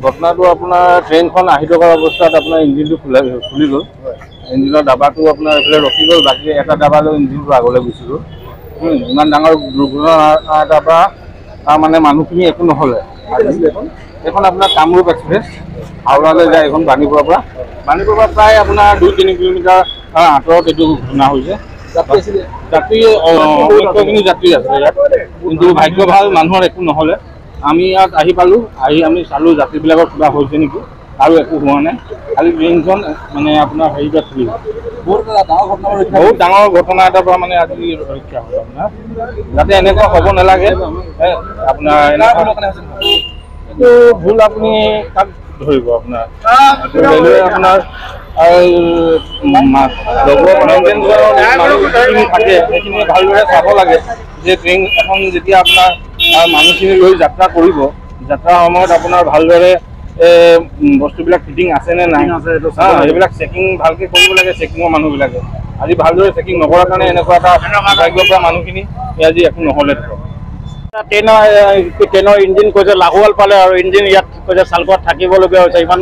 ঘটনাটো আপোনাৰ ট্ৰেইনখন আহি থকাৰ অৱস্থাত আপোনাৰ ইঞ্জিনটো খুলি গ'ল। ইঞ্জিনৰ ডাবাটো আপোনাৰ এইফালে ৰখি গ'ল, বাকী এটা ডাবা লৈ ইঞ্জিনটো আগলৈ গুচি গ'ল। ইমান ডাঙৰ দুৰ্ঘটনা এটাৰ পৰা মানে মানুহখিনি একো নহ'লে। এইখন আপোনাৰ কামৰূপ এক্সপ্ৰেছ হাওৰালৈ যায়, এইখন বাণীপুৰৰ পৰা প্ৰায় আপোনাৰ 2-3 কিলোমিটাৰ আঁতৰত এইটো ঘটনা হৈছে। যাত্ৰী যথেষ্টখিনি যাত্ৰী আছে ইয়াত, কিন্তু ভাগ্য ভাল মানুহৰ একো নহ'লে। আমি ইয়াত আহি পালোঁ, আমি চালোঁ যাত্ৰীবিলাকৰ কিবা হৈছে নেকি, আৰু একো হোৱা নাই। খালি ট্ৰেইনখন মানে আপোনাৰ হেৰিত আছিল। বহুত ডাঙৰ ঘটনা এটাৰ পৰা মানে আজি ৰক্ষা হ'ল আপোনাৰ, যাতে এনেকুৱা হ'ব নালাগে। আপোনাৰ এইটো ভুল আপুনি কাক ধৰিব, আপোনাৰ ৰেলৱে আপোনাৰ মানুহখিনি থাকে, সেইখিনি ভালদৰে চাব লাগে যে ট্ৰেইন এখন যেতিয়া আপোনাৰ মানুহখিনি লৈ যাত্ৰা কৰিব, যাত্ৰাৰ সময়ত আপোনাৰ ভালদৰে বস্তুবিলাক ফিটিং আছেনে নাই সেইবিলাক চেকিং ভালকৈ কৰিব লাগে। চেকিঙৰ মানুহবিলাকে আজি ভালদৰে চেকিং নকৰাৰ কাৰণে এনেকুৱা এটা ভাগ্য পৰা মানুহখিনি আজি একো নহ'লে। ট্ৰেইনৰ ইঞ্জিন কৈছে লাহোৱাল পালে, আৰু ইঞ্জিন ইয়াত কৈছে চালকত থাকিবলগীয়া হৈছে। ইমান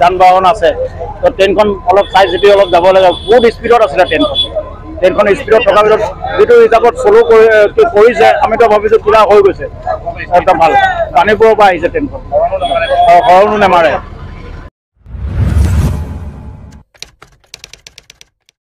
যান বাহন আছে, তো ট্ৰেইনখন অলপ চাই চিতি অলপ যাব লাগে। বহুত স্পীডত আছিলে ট্ৰেইনখন স্পীডত থকাৰ পিছত যিটো হিচাপত ফ'ল' কৰিছে, আমিতো ভাবিছোঁ কিবা হৈ গৈছে। একদম ভাল, বাণীপুৰৰ পৰা আহিছে ট্ৰেইনখন, হৰণো নেমাৰে।